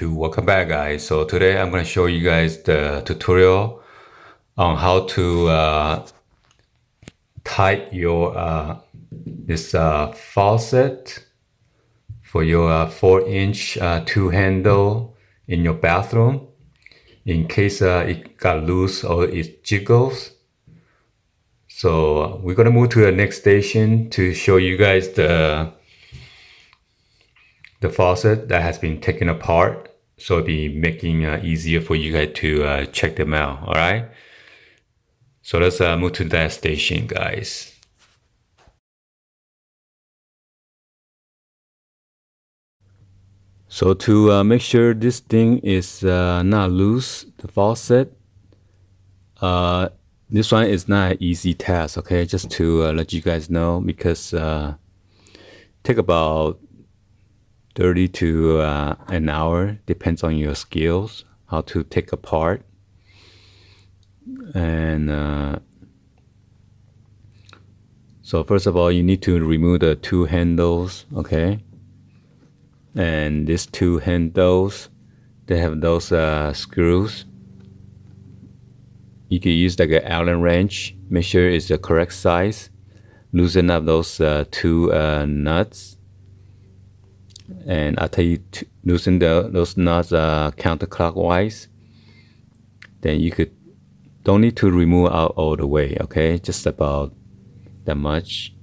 YouTube, welcome back guys. So today I'm going to show you guys the tutorial on how to tight your this faucet for your 4-inch two handle in your bathroom in case it got loose or it jiggles. So we're going to move to the next station to show you guys the faucet that has been taken apart, so it'll be making easier for you guys to check them out. All right, so let's move to that station, guys. So to make sure this thing is not loose, the faucet, this one is not an easy task, okay, just to let you guys know, because take about 30 to an hour, depends on your skills, how to take apart. And so first of all, you need to remove the two handles, okay? And these two handles, they have those screws. You can use like an Allen wrench, make sure it's the correct size. Loosen up those two nuts. And I'll tell you to loosen those nuts counterclockwise. Then you don't need to remove out all the way, okay? Just about that much.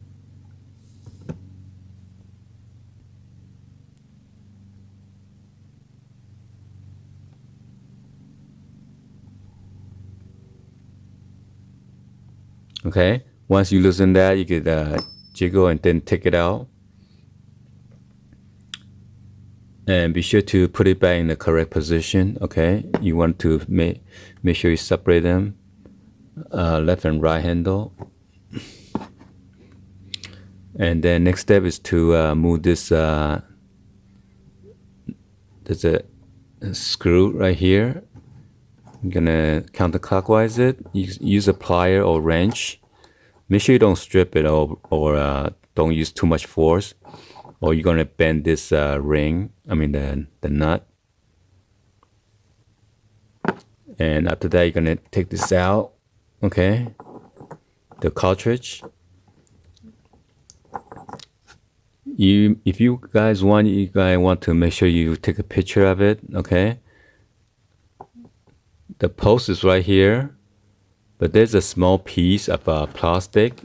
Okay, once you loosen that, you could jiggle and then take it out. And be sure to put it back in the correct position, okay? You want to make sure you separate them, left and right handle. And then next step is to move this, there's a screw right here. I'm gonna counterclockwise it. Use a plier or wrench. Make sure you don't strip it or don't use too much force, or you're gonna bend this ring, the nut. And after that, you're gonna take this out, okay? The cartridge. If you guys want to make sure you take a picture of it, okay? The post is right here, but there's a small piece of plastic,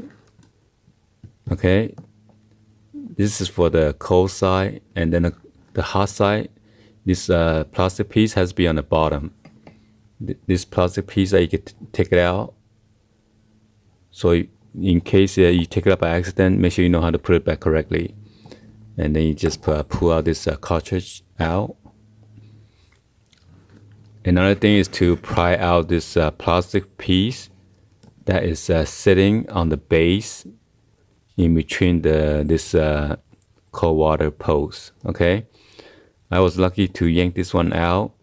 okay? This is for the cold side, and then the hot side, this plastic piece has to be on the bottom. This plastic piece, you can take it out. So in case you take it up by accident, make sure you know how to put it back correctly. And then you just pull out this cartridge out. Another thing is to pry out this plastic piece that is sitting on the base in between this cold water post, okay? I was lucky to yank this one out,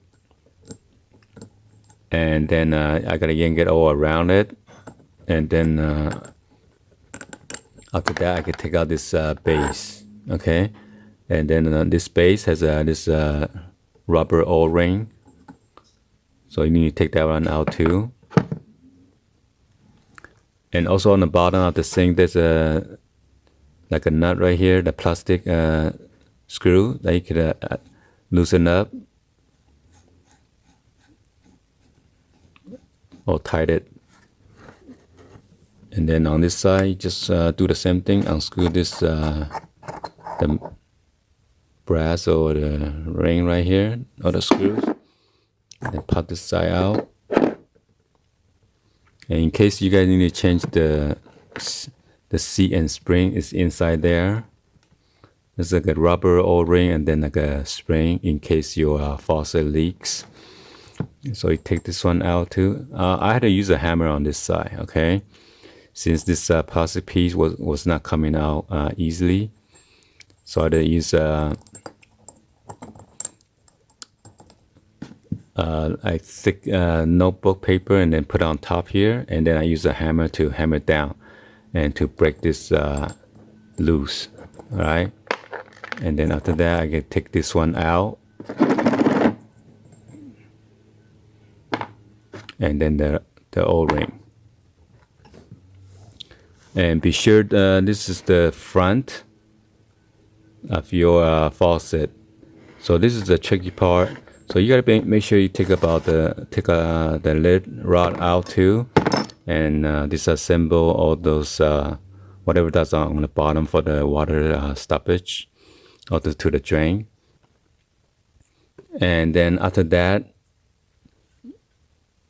and then I gotta yank it all around it, and then after that I can take out this base, okay? And then this base has this rubber O-ring, so you need to take that one out too. And also on the bottom of the sink, there's like a nut right here, the plastic screw that you could loosen up or tight it. And then on this side, you just do the same thing. Unscrew this the brass or the ring right here, or the screws. And then pop this side out. And in case you guys need to change the seat and spring, is inside there. There's like a rubber O-ring and then like a spring in case your faucet leaks. So you take this one out too. I had to use a hammer on this side, okay? Since this plastic piece was not coming out easily. So I had to use thick notebook paper and then put it on top here, and then I use a hammer to hammer it down and to break this loose. All right, and then after that I can take this one out, and then the O-ring. And be sure this is the front of your faucet. So this is the tricky part. So you gotta make sure you take the lid rod out too, and disassemble all those whatever that's on the bottom for the water stoppage or to the drain. And then after that,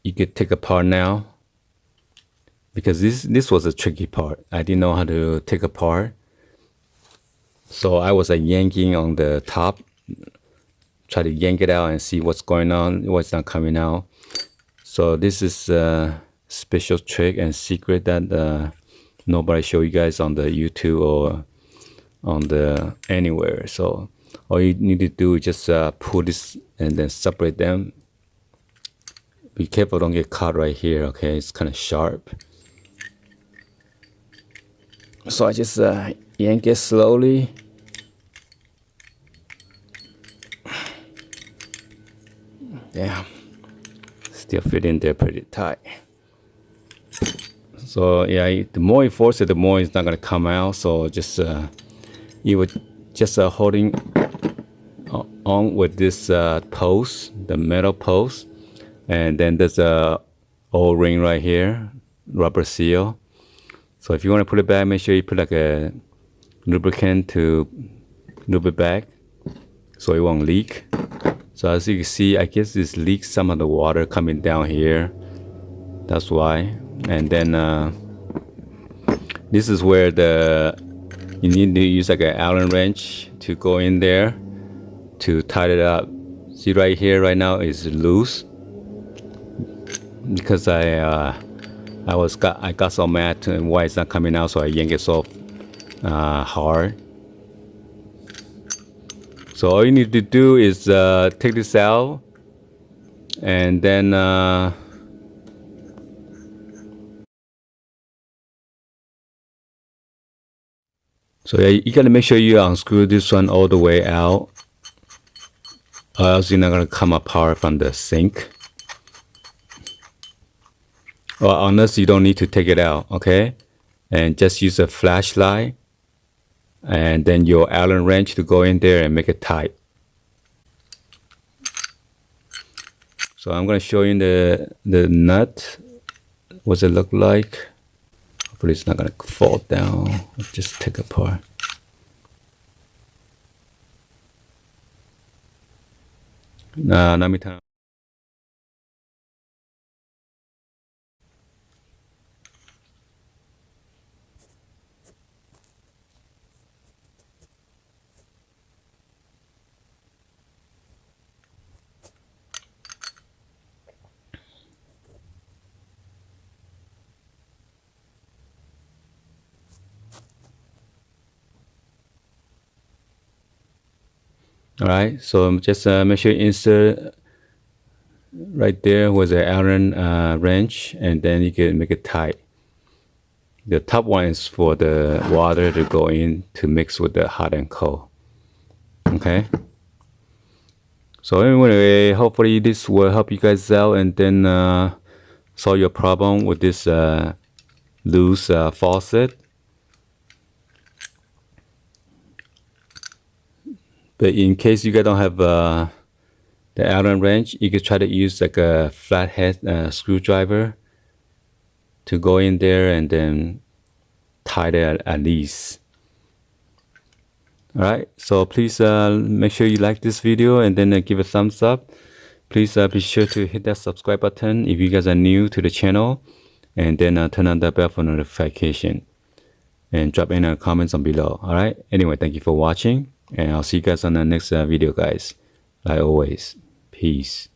you could take apart now, because this was a tricky part. I didn't know how to take apart, so I was yanking on the top, try to yank it out and see what's going on, what's not coming out. So this is a special trick and secret that nobody show you guys on the YouTube or on the anywhere. So all you need to do is just pull this and then separate them. Be careful, don't get caught right here. Okay, it's kind of sharp. So I just yank it slowly. Yeah, still fit in there pretty tight. So yeah, the more you force it, the more it's not gonna come out. So just you would just holding on with this post, the metal post, and then there's a O-ring right here, rubber seal. So if you want to put it back, make sure you put like a lubricant to lube it back so it won't leak. So as you can see, I guess this leaks some of the water coming down here. That's why. And then this is where you need to use like an Allen wrench to go in there to tighten it up. See right here, right now is loose because I got so mad and why it's not coming out, so I yank it so hard. So all you need to do is take this out, and then so yeah, you gotta make sure you unscrew this one all the way out, or else you're not gonna come apart from the sink. Or unless you don't need to take it out, okay? And just use a flashlight and then your Allen wrench to go in there and make it tight. So I'm gonna show you the nut. What's it look like? Hopefully it's not gonna fall down. Just take it apart. Let me turn. All right, so just make sure you insert right there with the Allen wrench, and then you can make it tight. The top one is for the water to go in to mix with the hot and cold. Okay. So anyway, hopefully this will help you guys out and then solve your problem with this loose faucet. But in case you guys don't have the Allen wrench, you could try to use like a flathead screwdriver to go in there and then tight it at least. Alright, so please make sure you like this video and then give a thumbs up. Please be sure to hit that subscribe button if you guys are new to the channel, and then turn on the bell for notification, and drop in comments on below. Alright, anyway, thank you for watching, and I'll see you guys on the next video, guys. Like always, peace.